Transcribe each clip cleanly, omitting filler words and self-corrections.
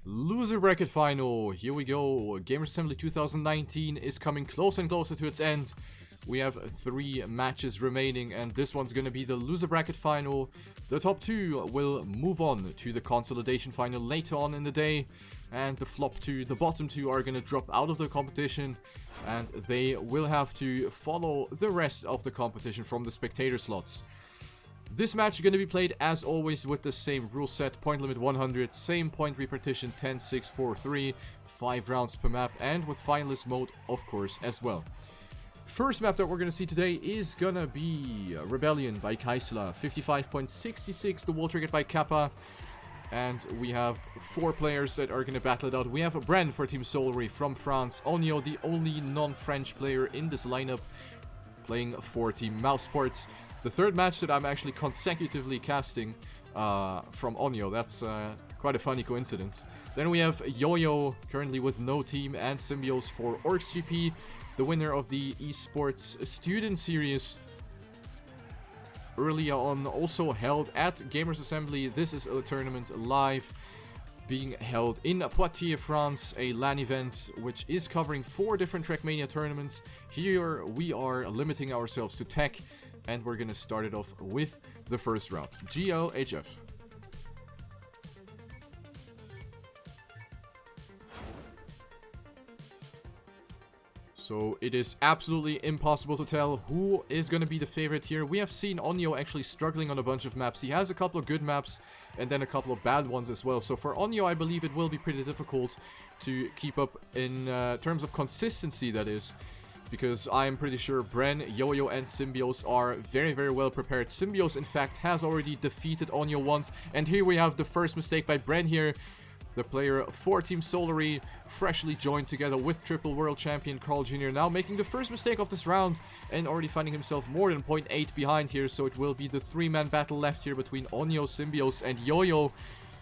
Loser bracket final. Here we go. Gamers Assembly 2019 is coming closer and closer to its end. We have 3 matches remaining, and this one's gonna be the loser bracket final. The top 2 will move on to the consolidation final later on in the day, and the bottom 2 are gonna drop out of the competition, and they will have to follow the rest of the competition from the spectator slots. This match is going to be played as always with the same rule set, point limit 100, same point repartition 10, 6, 4, 3, 5 rounds per map, and with finalist mode of course as well. First map that we're going to see today is going to be Rebellion by Kaisla, 55.66, the wall triggered by Kappa, and we have 4 players that are going to battle it out. We have Bren for Team Solary from France, oNio, the only non-French player in this lineup, playing for Team Mousesports. The third match that I'm actually consecutively casting from oNio. That's quite a funny coincidence. Then we have YoYo, currently with no team, and Symbiose for OrcsGP, the winner of the esports student series. Earlier on, also held at Gamers Assembly. This is a tournament live being held in Poitiers, France, a LAN event which is covering 4 different TrackMania tournaments. Here we are limiting ourselves to tech. And we're gonna start it off with the first round. GLHF. So it is absolutely impossible to tell who is gonna be the favorite here. We have seen oNio actually struggling on a bunch of maps. He has a couple of good maps and then a couple of bad ones as well. So for oNio, I believe it will be pretty difficult to keep up in terms of consistency, that is. Because I'm pretty sure Bren, YoYo, and Symbiose are very, very well prepared. Symbiose, in fact, has already defeated oNio once. And here we have the first mistake by Bren here. The player for Team Solary, freshly joined together with triple world champion Carl Jr. Now making the first mistake of this round and already finding himself more than 0.8 behind here. So it will be the 3-man battle left here between oNio, Symbiose, and YoYo.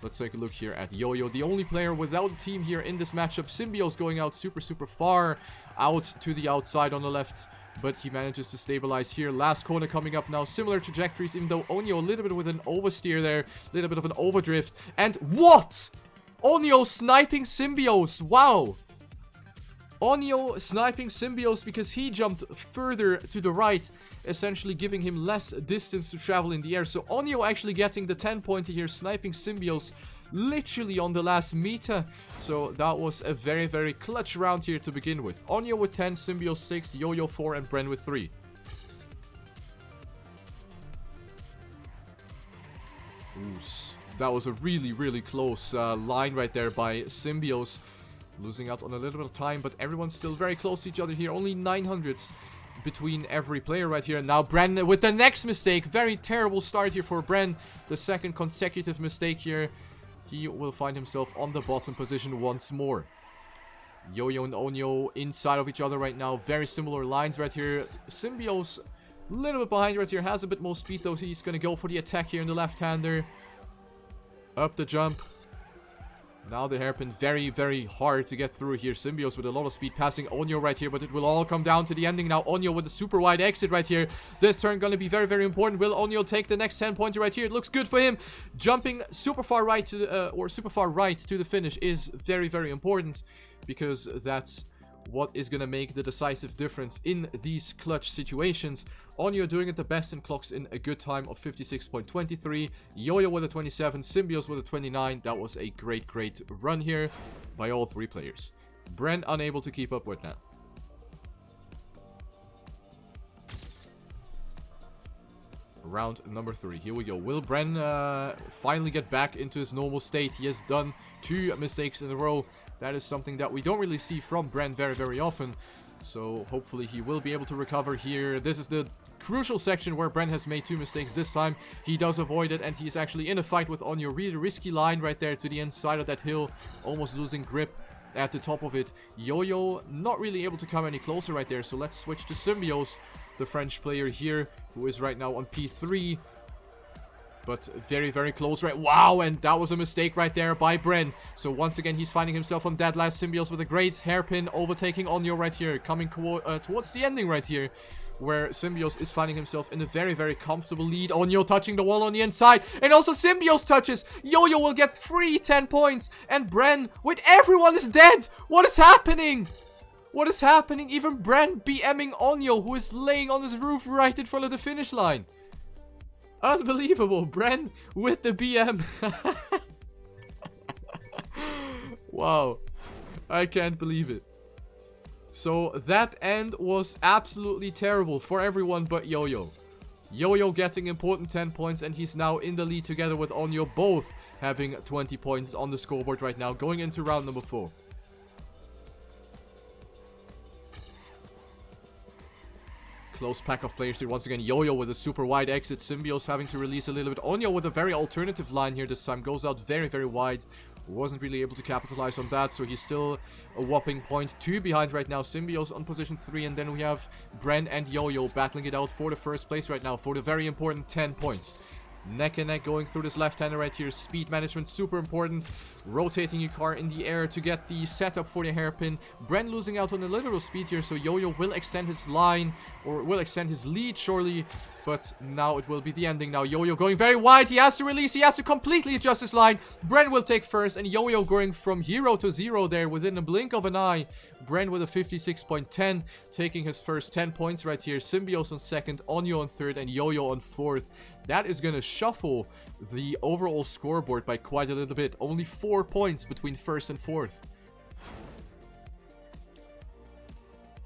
Let's take a look here at YoYo, the only player without a team here in this matchup. Symbiose going out super far out to the outside on the left, but he manages to stabilize here. Last corner coming up now, similar trajectories, even though oNio a little bit with an oversteer there, a little bit of an overdrift. And what? oNio sniping Symbiose, wow! oNio sniping Symbiose because he jumped further to the right, essentially giving him less distance to travel in the air. So oNio actually getting the 10-pointer here, sniping Symbiose literally on the last meter. So that was a very, very clutch round here to begin with. oNio with 10, Symbiose 6, YoYo 4, and Bren with 3. Ooh, that was a really, really close line right there by Symbiose. Losing out on a little bit of time, but everyone's still very close to each other here. Only 900s between every player right here. And now Bren with the next mistake. Very terrible start here for Bren. The second consecutive mistake here. He will find himself on the bottom position once more. YoYo and oNio inside of each other right now. Very similar lines right here. Symbiose a little bit behind right here. Has a bit more speed though. He's going to go for the attack here in the left-hander. Up the jump. Now the hairpin, very, very hard to get through here. Symbiose with a lot of speed passing oNio right here, but it will all come down to the ending now. oNio with a super wide exit right here. This turn going to be very, very important. Will oNio take the next 10-pointer right here? It looks good for him. Jumping super far right to the finish is very, very important, because that's what is going to make the decisive difference in these clutch situations. oNio doing it the best and clocks in a good time of 56.23. YoYo with a 27. Symbiose with a 29. That was a great, great run here by all 3 players. Bren unable to keep up with that. Round number 3. Here we go. Will Bren finally get back into his normal state? He has done 2 mistakes in a row. That is something that we don't really see from Bren very, very often. So hopefully he will be able to recover here. This is the crucial section where Bren has made 2 mistakes this time. He does avoid it, and he is actually in a fight with oNio. Really risky line right there to the inside of that hill. Almost losing grip at the top of it. YoYo not really able to come any closer right there. So let's switch to Symbiose, the French player here, who is right now on P3. But very, very close, right? Wow, and that was a mistake right there by Bren. So once again, he's finding himself on that last Symbiose with a great hairpin, overtaking oNio right here. Coming towards the ending right here. where Symbiose is finding himself in a very, very comfortable lead. oNio touching the wall on the inside, and also Symbiose touches. YoYo will get 3 10 points, and Bren, with everyone is dead. What is happening? What is happening? Even Bren BMing oNio, who is laying on his roof right in front of the finish line. Unbelievable. Bren with the BM. Wow. I can't believe it. So that end was absolutely terrible for everyone but YoYo. YoYo getting important 10 points, and he's now in the lead together with oNio, both having 20 points on the scoreboard right now, going into round number 4. Close pack of players here once again. YoYo with a super wide exit. Symbiose having to release a little bit. oNio with a very alternative line here this time. Goes out very, very wide. Wasn't really able to capitalize on that, so he's still a whopping 0.2 behind right now. Symbiose on position 3, and then we have Bren and YoYo battling it out for the first place right now, for the very important 10 points. Neck and neck going through this left-hander right here. Speed management super important. Rotating your car in the air to get the setup for the hairpin. Bren losing out on a little speed here, so YoYo will extend his line, or will extend his lead surely, but now it will be the ending. Now YoYo going very wide. He has to release. He has to completely adjust his line. Bren will take first, and YoYo going from hero to zero there within a blink of an eye. Bren with a 56.10, taking his first 10 points right here. Symbiose on second, oNio on third, and YoYo on fourth. That is going to shuffle the overall scoreboard by quite a little bit. Only 4 points between first and fourth.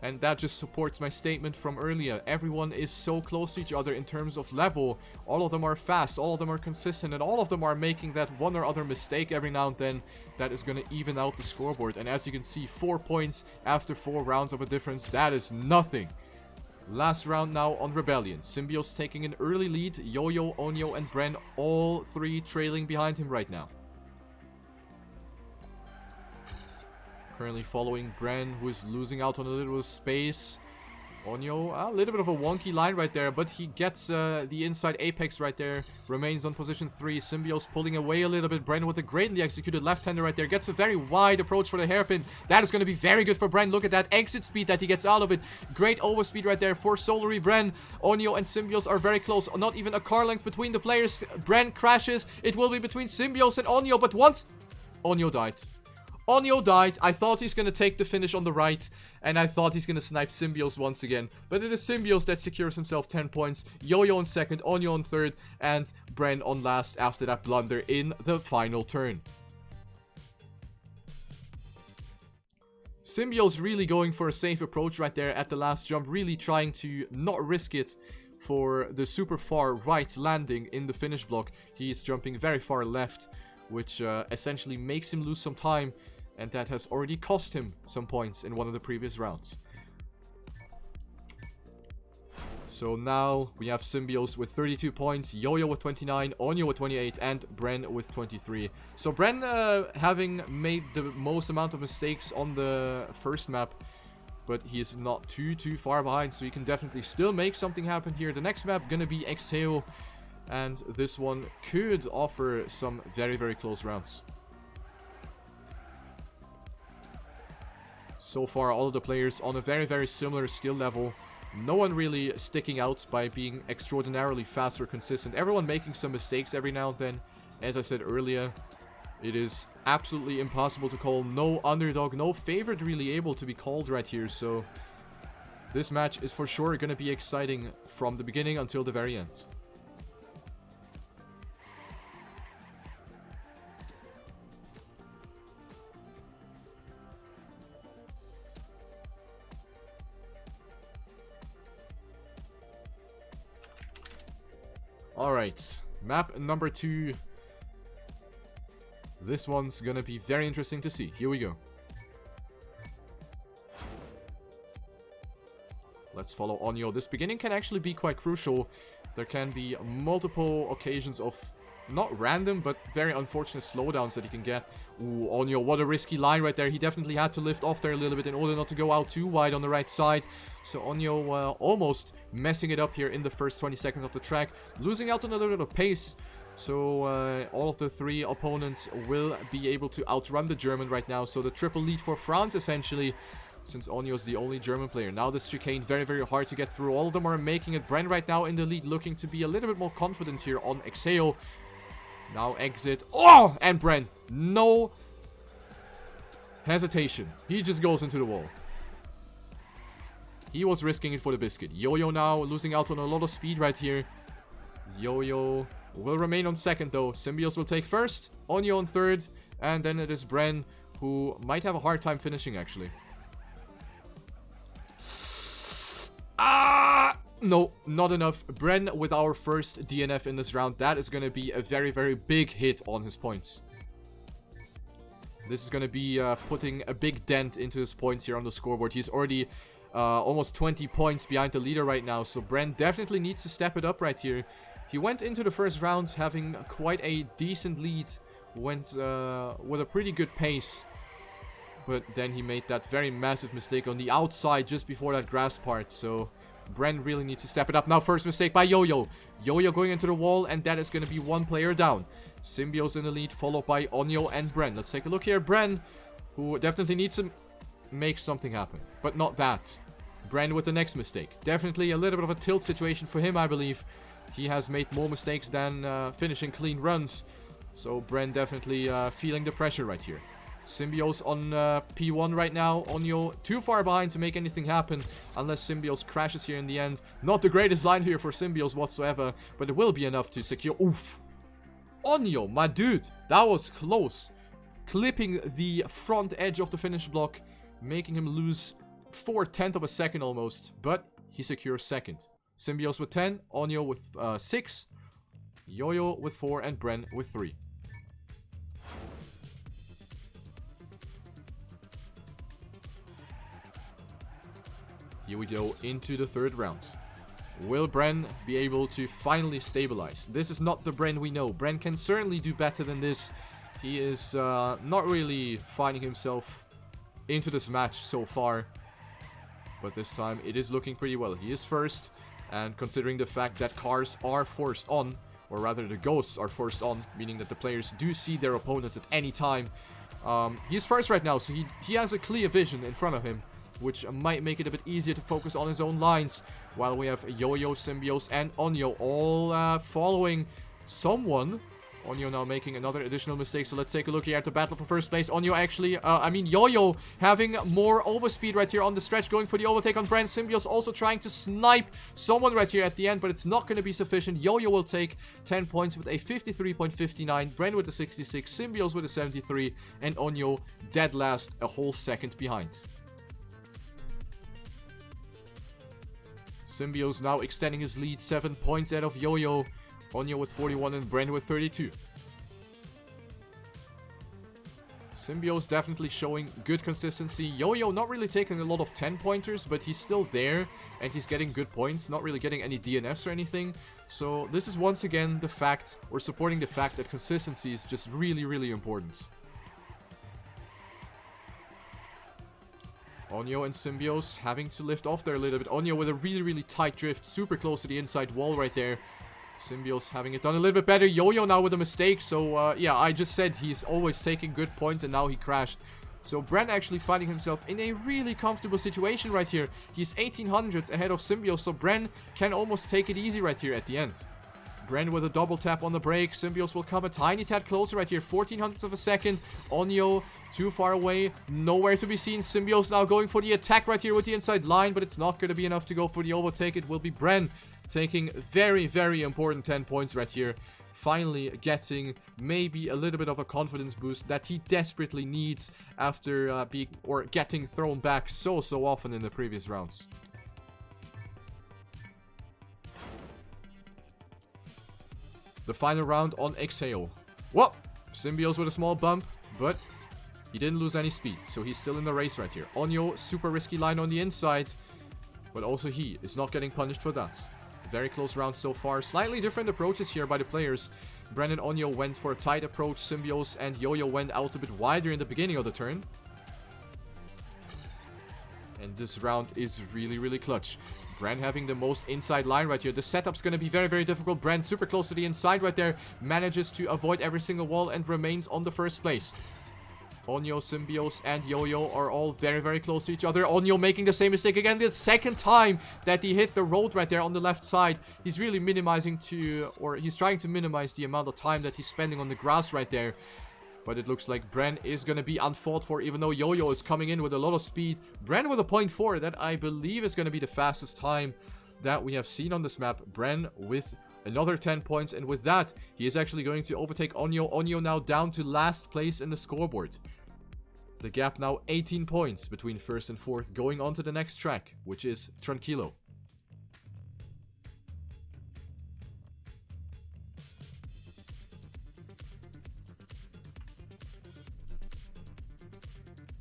And that just supports my statement from earlier. Everyone is so close to each other in terms of level. All of them are fast, all of them are consistent, and all of them are making that one or other mistake every now and then that is going to even out the scoreboard. And as you can see, 4 points after 4 rounds of a difference, that is nothing. Last round now on Rebellion. Symbiose taking an early lead. YoYo, oNio, and Bren, all 3 trailing behind him right now. Currently following Bren, who is losing out on a little space. oNio, a little bit of a wonky line right there, but he gets the inside apex right there. Remains on position 3. Symbiose pulling away a little bit. Bren with a greatly executed left-hander right there. Gets a very wide approach for the hairpin. That is going to be very good for Bren. Look at that exit speed that he gets out of it. Great overspeed right there for Solary Bren. oNio and Symbiose are very close. Not even a car length between the players. Bren crashes. It will be between Symbiose and oNio, but once oNio died. oNio died. I thought he's going to take the finish on the right, and I thought he's going to snipe Symbiose once again. But it is Symbiose that secures himself 10 points. YoYo on second, oNio on third, and Bren on last after that blunder in the final turn. Symbiose really going for a safe approach right there at the last jump, really trying to not risk it for the super far right landing in the finish block. He is jumping very far left, which essentially makes him lose some time, and that has already cost him some points in one of the previous rounds. So now we have Symbiose with 32 points, YoYo with 29, oNio with 28, and Bren with 23. So Bren having made the most amount of mistakes on the first map, but he is not too far behind, so he can definitely still make something happen here. The next map gonna be Exhale, and this one could offer some very, very close rounds. So far, all of the players on a very, very similar skill level. No one really sticking out by being extraordinarily fast or consistent. Everyone making some mistakes every now and then. As I said earlier, it is absolutely impossible to call. No underdog, no favorite really able to be called right here. So this match is for sure going to be exciting from the beginning until the very end. Alright, map number 2. This one's gonna be very interesting to see. Here we go. Let's follow oNio. This beginning can actually be quite crucial. There can be multiple occasions of not random, but very unfortunate slowdowns that he can get. Ooh, oNio, what a risky line right there. He definitely had to lift off there a little bit in order not to go out too wide on the right side. So oNio almost messing it up here in the first 20 seconds of the track. Losing out on a little bit of pace. So all of the 3 opponents will be able to outrun the German right now. So the triple lead for France essentially, since oNio is the only German player. Now this chicane, very, very hard to get through. All of them are making it. Bren right now in the lead, looking to be a little bit more confident here on Exeo. Now exit. Oh! And Bren, no hesitation. He just goes into the wall. He was risking it for the biscuit. YoYo now losing out on a lot of speed right here. YoYo will remain on second though. Symbiose will take first. oNio on third. And then it is Bren, who might have a hard time finishing actually. No, not enough. Bren with our first DNF in this round. That is going to be a very, very big hit on his points. This is going to be putting a big dent into his points here on the scoreboard. He's already almost 20 points behind the leader right now. So Bren definitely needs to step it up right here. He went into the first round having quite a decent lead. Went with a pretty good pace. But then he made that very massive mistake on the outside just before that grass part. So Bren really needs to step it up. Now first mistake by YoYo. YoYo going into the wall, and that is going to be one player down. Symbiose in the lead, followed by oNio and Bren. Let's take a look here. Bren, who definitely needs to make something happen. But not that. Bren with the next mistake. Definitely a little bit of a tilt situation for him, I believe. He has made more mistakes than finishing clean runs. So Bren definitely feeling the pressure right here. Symbiose on P1 right now. oNio too far behind to make anything happen. Unless Symbiose crashes here in the end. Not the greatest line here for Symbiose whatsoever. But it will be enough to secure. Oof. oNio, my dude. That was close. Clipping the front edge of the finish block. Making him lose 4/10 of a second almost. But he secures second. Symbiose with 10. oNio with 6. YoYo with 4. And Bren with 3. Here we go into the third round. Will Bren be able to finally stabilize? This is not the Bren we know. Bren can certainly do better than this. He is not really finding himself into this match so far. But this time it is looking pretty well. He is first. And considering the fact that cars are forced on, or rather the ghosts are forced on, meaning that the players do see their opponents at any time. He's first right now, so he has a clear vision in front of him, which might make it a bit easier to focus on his own lines. While we have YoYo, Symbiose, and oNio all following someone. oNio now making another additional mistake, so let's take a look here at the battle for first place. oNio actually, YoYo having more overspeed right here on the stretch, going for the overtake on Bren. Symbiose also trying to snipe someone right here at the end, but it's not going to be sufficient. YoYo will take 10 points with a 53.59, Bren with a 66, Symbiose with a 73, and oNio dead last, a whole second behind. Symbiose now extending his lead 7 points out of YoYo. oNio with 41 and Bren with 32. Symbiose definitely showing good consistency. YoYo not really taking a lot of 10-pointers, but he's still there and he's getting good points. Not really getting any DNFs or anything. So this is once again the fact, or supporting the fact that consistency is just really, really important. oNio and Symbiose having to lift off there a little bit. oNio with a really, really tight drift. Super close to the inside wall right there. Symbiose having it done a little bit better. YoYo now with a mistake. So, yeah, I just said he's always taking good points and now he crashed. So, Bren actually finding himself in a really comfortable situation right here. He's 1800s ahead of Symbiose. So, Bren can almost take it easy right here at the end. Bren with a double tap on the brake. Symbiose will come a tiny tad closer right here. 1400ths of a second. oNio too far away. Nowhere to be seen. Symbiose now going for the attack right here with the inside line. But it's not going to be enough to go for the overtake. It will be Bren taking very, very important 10 points right here. Finally getting maybe a little bit of a confidence boost that he desperately needs after getting thrown back so often in the previous rounds. The final round on Exhale. Whoa! Symbiose with a small bump, but he didn't lose any speed, so he's still in the race right here. oNio, super risky line on the inside, but also he is not getting punished for that. Very close round so far. Slightly different approaches here by the players. Bren and oNio went for a tight approach. Symbiose and YoYo went out a bit wider in the beginning of the turn. And this round is really, really clutch. Bren having the most inside line right here. The setup's going to be very, very difficult. Bren super close to the inside right there. Manages to avoid every single wall and remains on the first place. oNio, Symbiose, and YoYo are all very, very close to each other. oNio making the same mistake again. The second time that he hit the road right there on the left side. He's really minimizing he's trying to minimize the amount of time that he's spending on the grass right there. But it looks like Bren is going to be unfought for, even though YoYo is coming in with a lot of speed. Bren with a 0.4, that I believe is going to be the fastest time that we have seen on this map. Bren with another 10 points, and with that, he is actually going to overtake oNio. oNio now down to last place in the scoreboard. The gap now 18 points between first and fourth, going on to the next track, which is Tranquilo.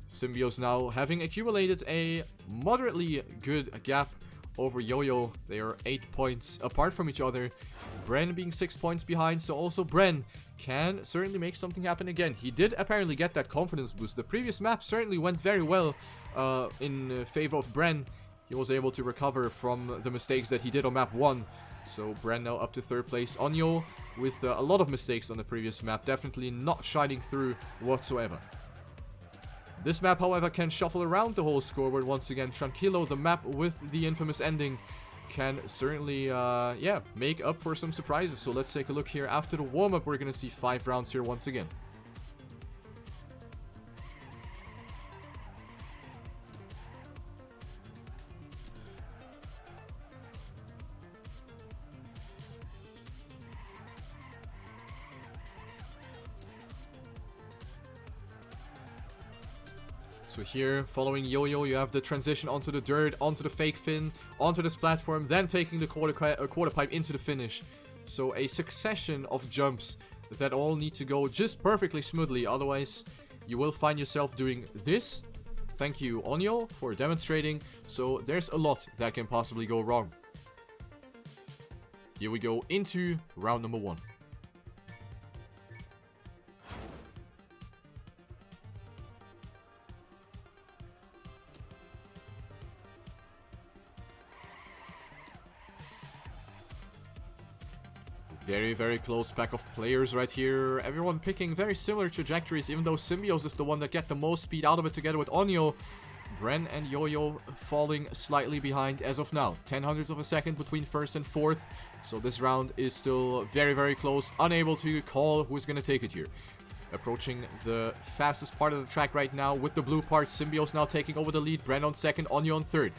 Symbiose now having accumulated a moderately good gap over YoYo. They are 8 points apart from each other. Bren being 6 points behind, so also Bren can certainly make something happen again. He did apparently get that confidence boost. The previous map certainly went very well in favor of Bren. He was able to recover from the mistakes that he did on map 1. So Bren now up to third place. oNio with a lot of mistakes on the previous map, definitely not shining through whatsoever. This map, however, can shuffle around the whole scoreboard once again. Tranquilo, the map with the infamous ending, can certainly, yeah, make up for some surprises. So let's take a look here. After the warm-up, we're going to see 5 rounds here once again. So here, following YoYo, you have the transition onto the dirt, onto the fake fin, onto this platform, then taking the quarter pipe into the finish. So a succession of jumps that all need to go just perfectly smoothly, otherwise you will find yourself doing this. Thank you, oNio, for demonstrating. So there's a lot that can possibly go wrong. Here we go into round number 1. Very, very close pack of players right here. Everyone picking very similar trajectories, even though Symbiose is the one that get the most speed out of it together with oNio. Bren and YoYo falling slightly behind as of now. 0.1 of a second between first and fourth. So this round is still very, very close. Unable to call who's going to take it here. Approaching the fastest part of the track right now with the blue part. Symbiose now taking over the lead. Bren on second, oNio on third.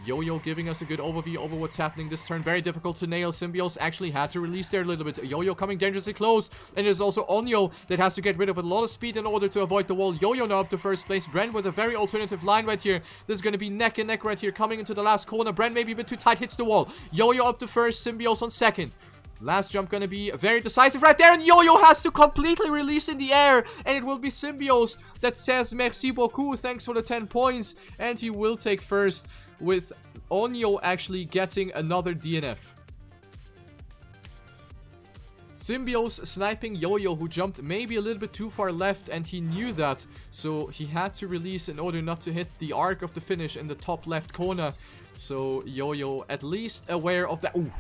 YoYo giving us a good overview over what's happening this turn. Very difficult to nail. Symbiose actually had to release there a little bit. YoYo coming dangerously close. And there's also oNio that has to get rid of a lot of speed in order to avoid the wall. YoYo now up to first place. Bren with a very alternative line right here. This is going to be neck and neck right here. Coming into the last corner. Bren maybe a bit too tight. Hits the wall. YoYo up to first. Symbiose on second. Last jump going to be very decisive right there. And YoYo has to completely release in the air. And it will be Symbiose that says merci beaucoup. Thanks for the 10 points. And he will take first, with oNio actually getting another DNF. Symbiose sniping YoYo, who jumped maybe a little bit too far left, and he knew that, so he had to release in order not to hit the arc of the finish in the top left corner. So YoYo at least aware of that. Ooh.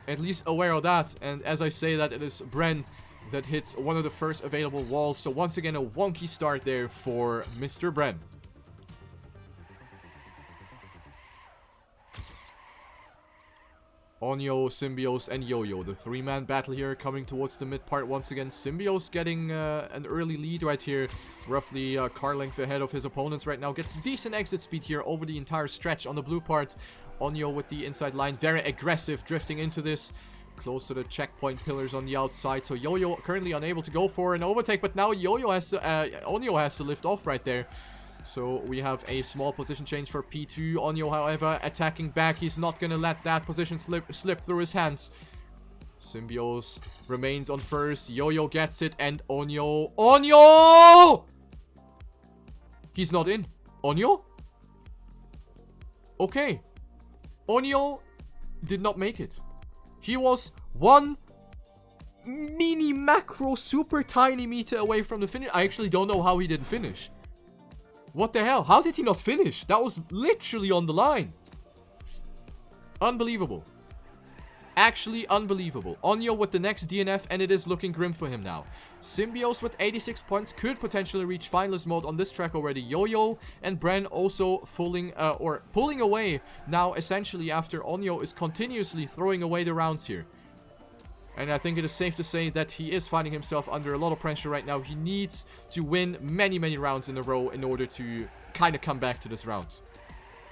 At least aware of that, and as I say that, it is Bren that hits one of the first available walls. So once again, a wonky start there for Mr. Bren. oNio, Symbiose, and YoYo. The 3-man battle here coming towards the mid part once again. Symbiose getting an early lead right here. Roughly car length ahead of his opponents right now. Gets decent exit speed here over the entire stretch on the blue part. oNio with the inside line. Very aggressive, drifting into this. Close to the checkpoint pillars on the outside. So YoYo currently unable to go for an overtake. But now oNio has to lift off right there. So we have a small position change for P2. oNio, however, attacking back. He's not going to let that position slip through his hands. Symbiose remains on first. YoYo gets it. And oNio. oNio! He's not in. oNio? Okay. oNio did not make it. He was 1 mini macro super tiny meter away from the finish. I actually don't know how he didn't finish. What the hell? How did he not finish? That was literally on the line. Unbelievable. Actually unbelievable. oNio with the next DNF, and it is looking grim for him now. Symbiose with 86 points could potentially reach finalist mode on this track already. YoYo and Bren also pulling away now, essentially, after oNio is continuously throwing away the rounds here. And I think it is safe to say that he is finding himself under a lot of pressure right now. He needs to win many, many rounds in a row in order to kind of come back to this round.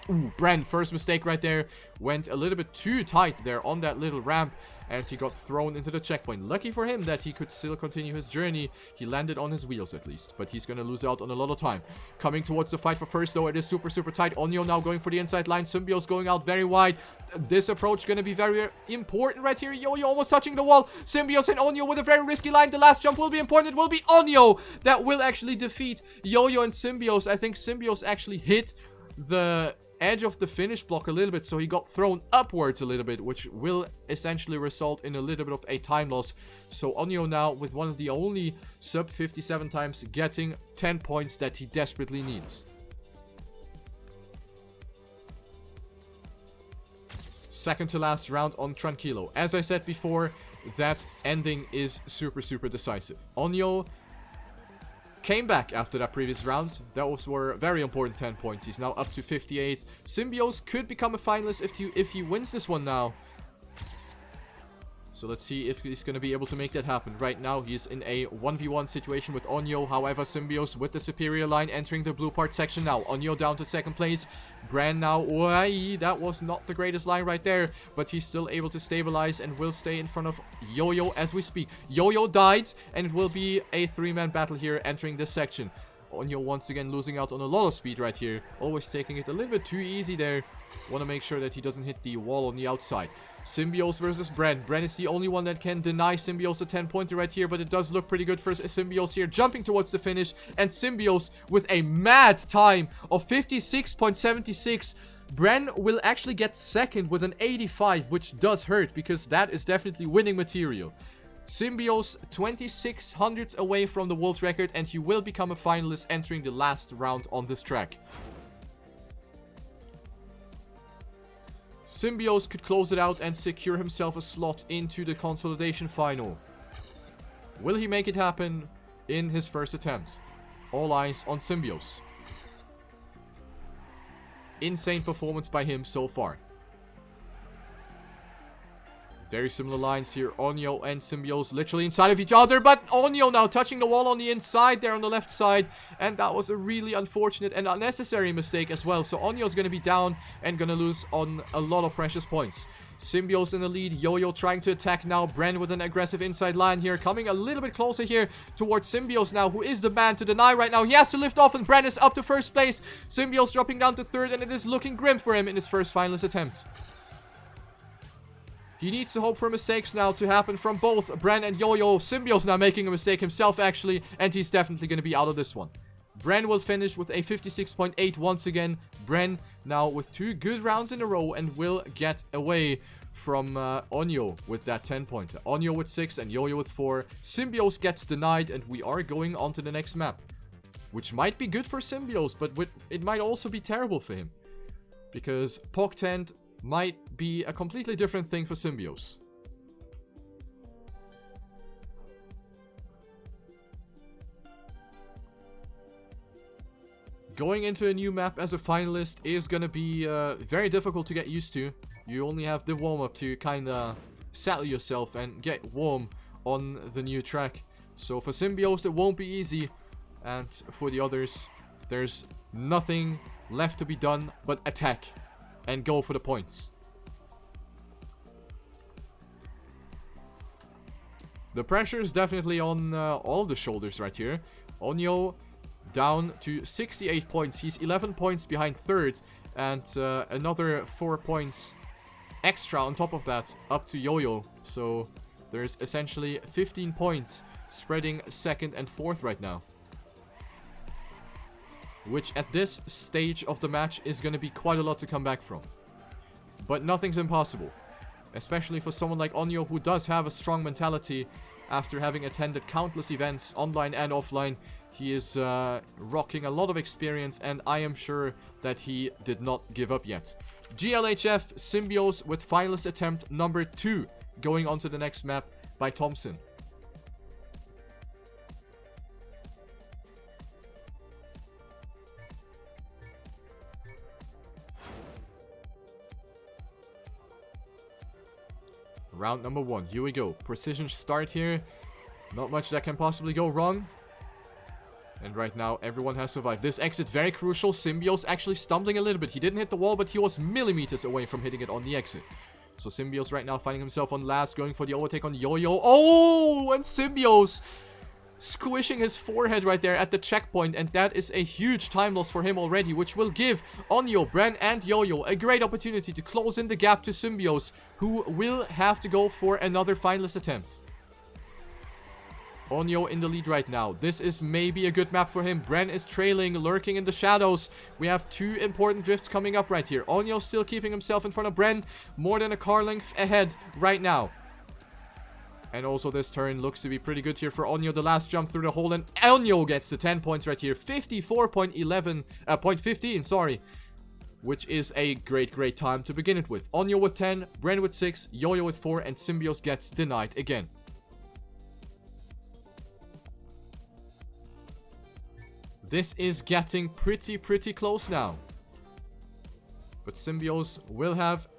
Ooh, Bren, first mistake right there. Went a little bit too tight there on that little ramp, and he got thrown into the checkpoint. Lucky for him that he could still continue his journey. He landed on his wheels at least, but he's going to lose out on a lot of time. Coming towards the fight for first, though, it is super, super tight. oNio now going for the inside line. Symbiose going out very wide. This approach going to be very important right here. YoYo almost touching the wall. Symbiose and oNio with a very risky line. The last jump will be important. It will be oNio that will actually defeat YoYo and Symbiose. I think Symbiose actually hit the edge of the finish block a little bit, so he got thrown upwards a little bit, which will essentially result in a little bit of a time loss. So oNio now with one of the only sub 57 times getting 10 points that he desperately needs. Second to last round on Tranquilo. As I said before, that ending is super, super decisive. oNio came back after that previous round. Those were very important 10 points. He's now up to 58. Symbiose could become a finalist if he wins this one now. So let's see if he's going to be able to make that happen. Right now, he's in a 1v1 situation with oNio. However, Symbiose with the superior line entering the blue part section now. oNio down to second place. Bren now. That was not the greatest line right there. But he's still able to stabilize and will stay in front of YoYo as we speak. YoYo died, and it will be a 3-man battle here entering this section. oNio once again losing out on a lot of speed right here. Always taking it a little bit too easy there. Want to make sure that he doesn't hit the wall on the outside. Symbiose versus Bren. Bren is the only one that can deny Symbiose a 10-pointer right here, but it does look pretty good for Symbiose here, jumping towards the finish, and Symbiose with a mad time of 56.76. Bren will actually get second with an 85, which does hurt, because that is definitely winning material. Symbiose 26 hundredths away from the world record, and he will become a finalist entering the last round on this track. Symbiose could close it out and secure himself a slot into the consolidation final. Will he make it happen in his first attempt? All eyes on Symbiose. Insane performance by him so far. Very similar lines here. oNio and Symbiose literally inside of each other, but oNio now touching the wall on the inside there on the left side, and that was a really unfortunate and unnecessary mistake as well. So oNio is going to be down and going to lose on a lot of precious points. Symbiose in the lead. YoYo trying to attack now. Bren with an aggressive inside line here, coming a little bit closer here towards Symbiose now, who is the man to deny right now. He has to lift off, and Bren is up to first place. Symbiose dropping down to third, and it is looking grim for him in his first finalist attempt. He needs to hope for mistakes now to happen from both Bren and YoYo. Symbiose now making a mistake himself, actually, and he's definitely going to be out of this one. Bren will finish with a 56.8 once again. Bren now with 2 good rounds in a row and will get away from oNio with that 10-pointer. oNio with 6 and YoYo with 4. Symbiose gets denied, and we are going on to the next map, which might be good for Symbiose, but it might also be terrible for him, because Poitiers might be a completely different thing for Symbiose. Going into a new map as a finalist is gonna be very difficult to get used to. You only have the warm-up to kinda settle yourself and get warm on the new track. So for Symbiose it won't be easy, and for the others there's nothing left to be done but attack and go for the points. The pressure is definitely on all the shoulders right here. oNio down to 68 points. He's 11 points behind third, and another 4 points extra on top of that up to YoYo. So there's essentially 15 points spreading second and fourth right now, which at this stage of the match is going to be quite a lot to come back from. But nothing's impossible, especially for someone like oNio, who does have a strong mentality after having attended countless events online and offline. He is rocking a lot of experience, and I am sure that he did not give up yet. GLHF Symbiose with finalist attempt number 2 going on to the next map by Thompson. Round number 1. Here we go. Precision start here. Not much that can possibly go wrong. And right now, everyone has survived. This exit, very crucial. Symbiose actually stumbling a little bit. He didn't hit the wall, but he was millimeters away from hitting it on the exit. So Symbiose right now finding himself on last, going for the overtake on YoYo. Oh, and Symbiose squishing his forehead right there at the checkpoint. And that is a huge time loss for him already, which will give oNio, Bren, and YoYo a great opportunity to close in the gap to Symbiose, who will have to go for another finalist attempt. oNio in the lead right now. This is maybe a good map for him. Bren is trailing, lurking in the shadows. We have 2 important drifts coming up right here. oNio still keeping himself in front of Bren, more than a car length ahead right now. And also this turn looks to be pretty good here for oNio. The last jump through the hole, and oNio gets the 10 points right here. 54.15, sorry. Which is a great time to begin it with. oNio with 10, Bren with 6, YoYo with 4, and Symbiose gets denied again. This is getting pretty close now. But Symbiose will have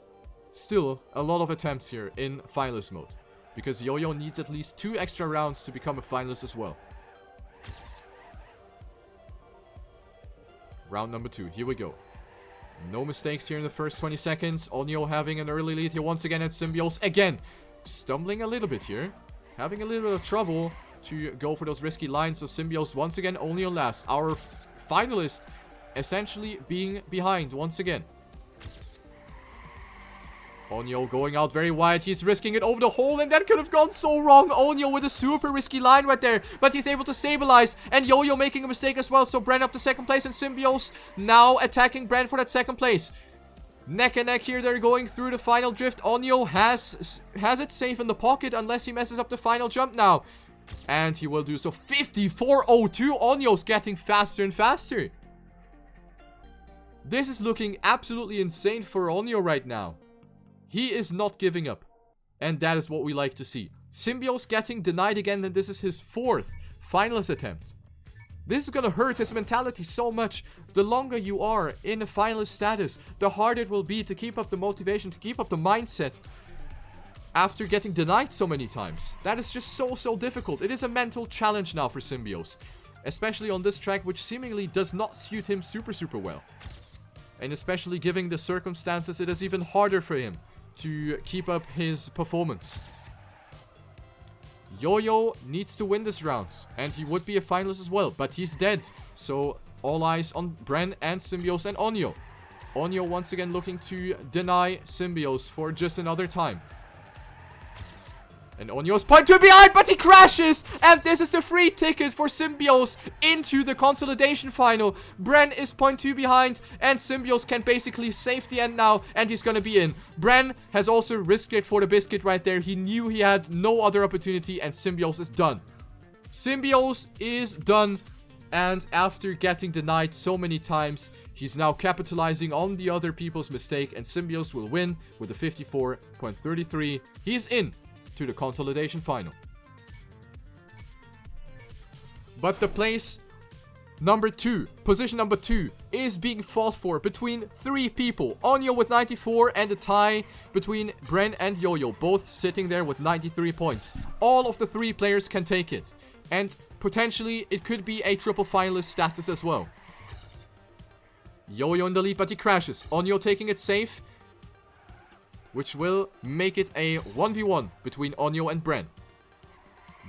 still a lot of attempts here in finalist mode. Because YoYo needs at least 2 extra rounds to become a finalist as well. Round number 2. Here we go. No mistakes here in the first 20 seconds. oNio having an early lead here once again, and Symbiose again stumbling a little bit here. Having a little bit of trouble to go for those risky lines. So Symbiose once again only on last. Our finalist essentially being behind once again. oNio going out very wide. He's risking it over the hole, and that could have gone so wrong. oNio with a super risky line right there, but he's able to stabilize. And YoYo making a mistake as well. So Bren up to second place, and Symbiose now attacking Bren for that second place. Neck and neck here. They're going through the final drift. oNio has it safe in the pocket unless he messes up the final jump now. And he will do so. 54.02. oNio's getting faster and faster. This is looking absolutely insane for oNio right now. He is not giving up. And that is what we like to see. Symbiose getting denied again, and this is his 4th finalist attempt. This is gonna hurt his mentality so much. The longer you are in a finalist status, the harder it will be to keep up the motivation, to keep up the mindset after getting denied so many times. That is just so difficult. It is a mental challenge now for Symbiose. Especially on this track, which seemingly does not suit him super well. And especially given the circumstances, it is even harder for him to keep up his performance. YoYo needs to win this round, and he would be a finalist as well, but he's dead. So all eyes on Bren and Symbiose and oNio. oNio once again looking to deny Symbiose for just another time. And oNio's 0.2 behind, but he crashes! And this is the free ticket for Symbiose into the consolidation final. Bren is 0.2 behind, and Symbiose can basically save the end now, and he's gonna be in. Bren has also risked it for the biscuit right there. He knew he had no other opportunity, and Symbiose is done. Symbiose is done, and after getting denied so many times, he's now capitalizing on the other people's mistake, and Symbiose will win with a 54.33. He's in to the consolidation final. But the place number 2, position number 2, is being fought for between 3 people. oNio with 94 and a tie between Bren and YoYo, both sitting there with 93 points. All of the 3 players can take it. And potentially it could be a triple finalist status as well. YoYo in the lead, but he crashes. oNio taking it safe, which will make it a 1v1 between oNio and Bren.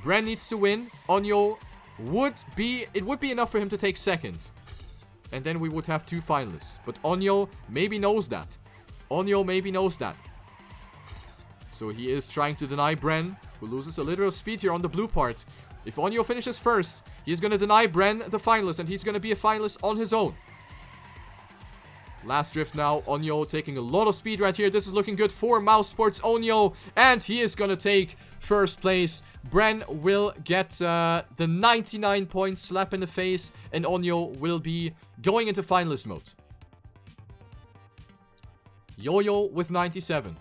Bren needs to win. oNio would be enough for him to take second. And then we would have 2 finalists. But oNio maybe knows that. oNio maybe knows that. So he is trying to deny Bren, who loses a little speed here on the blue part. If oNio finishes first, he's going to deny Bren the finalist, and he's going to be a finalist on his own. Last drift now. oNio taking a lot of speed right here. This is looking good for Mouse Sports oNio. And he is going to take first place. Bren will get the 99 point slap in the face. And oNio will be going into finalist mode. YoYo with 97.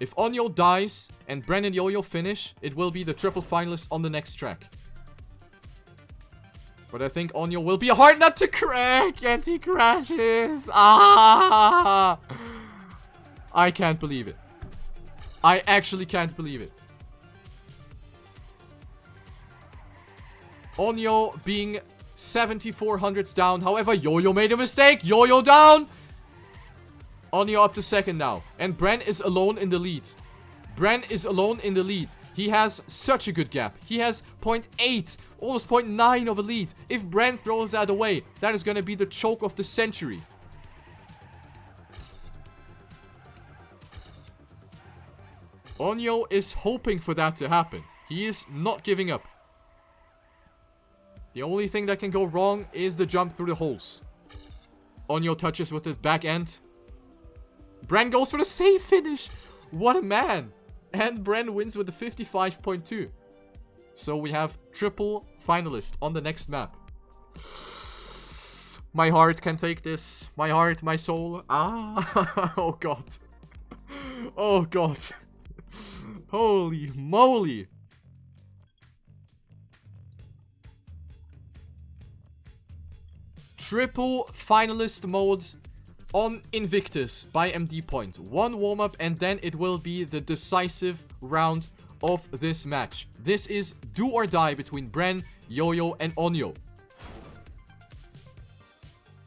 If oNio dies and Bren and YoYo finish, it will be the triple finalist on the next track. But I think oNio will be a hard nut to crack, and he crashes. Ah! I can't believe it. I actually can't believe it. oNio being 7,400s down. However, YoYo made a mistake. YoYo down. oNio up to second now. And Bren is alone in the lead. Bren is alone in the lead. He has such a good gap. He has 0.8, almost 0.9 of a lead. If Bren throws that away, that is going to be the choke of the century. oNio is hoping for that to happen. He is not giving up. The only thing that can go wrong is the jump through the holes. oNio touches with his back end. Bren goes for the safe finish. What a man. And Bren wins with a 55.2. So we have triple finalist on the next map. My heart can take this. My heart, my soul. Ah. Oh god. Oh god. Holy moly. Triple finalist mode on Invictus by MD Point. One warm-up and then it will be the decisive round of this match. This is do or die between Bren, YoYo and oNio.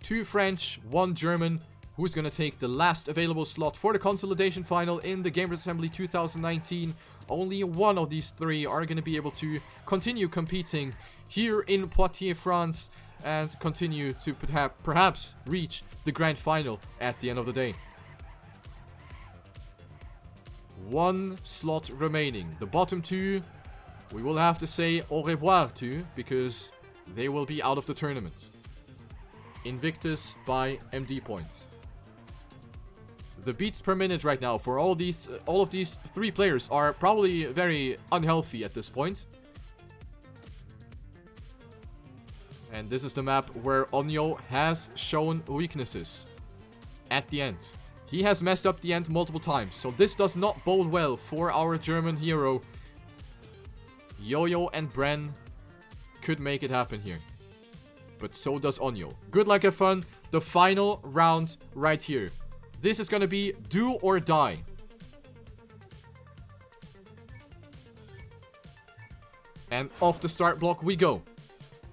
2 French, 1 German. Who's gonna take the last available slot for the consolidation final in the Gamers Assembly 2019? Only one of these 3 are gonna be able to continue competing here in Poitiers, France, and continue to perhaps reach the grand final at the end of the day. 1 slot remaining. The bottom 2, we will have to say au revoir to, because they will be out of the tournament. Invictus by MD Points. The beats per minute right now for all of these 3 players are probably very unhealthy at this point. And this is the map where oNio has shown weaknesses at the end. He has messed up the end multiple times, so this does not bode well for our German hero. YoYo and Bren could make it happen here. But so does oNio. Good luck, have fun. The final round right here. This is going to be do or die. And off the start block we go.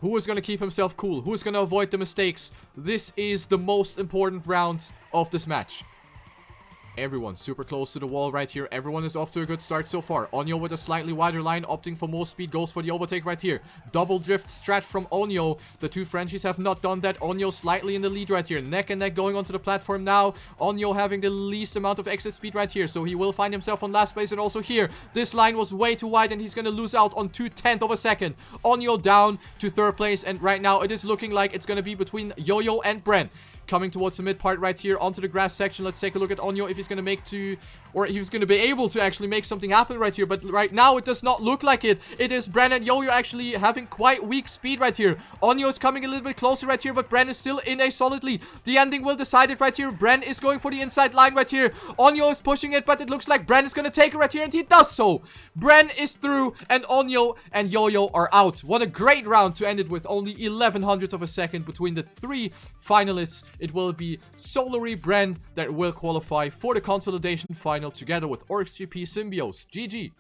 Who is going to keep himself cool? Who is going to avoid the mistakes? This is the most important round of this match. Everyone super close to the wall right here. Everyone is off to a good start so far. oNio with a slightly wider line, opting for more speed, goes for the overtake right here. Double drift strat from oNio. The 2 Frenchies have not done that. oNio slightly in the lead right here. Neck and neck going onto the platform now. oNio having the least amount of exit speed right here, so he will find himself on last place. And also here, this line was way too wide and he's going to lose out on 2/10 of a second. oNio down to 3rd place, and right now it is looking like it's going to be between YoYo and Bren. Coming towards the mid part right here onto the grass section. Let's take a look at oNio if he's going to make or he's going to be able to actually make something happen right here. But right now it does not look like it. It is Bren and YoYo actually having quite weak speed right here. oNio is coming a little bit closer right here, but Bren is still in a solid lead. The ending will decide it right here. Bren is going for the inside line right here. oNio is pushing it, but it looks like Bren is going to take it right here, and he does so. Bren is through, and oNio and YoYo are out. What a great round to end it with. Only 1100ths of a second between the 3 finalists. It will be Solary Bren that will qualify for the consolidation final together with OryxGP Symbiose. GG.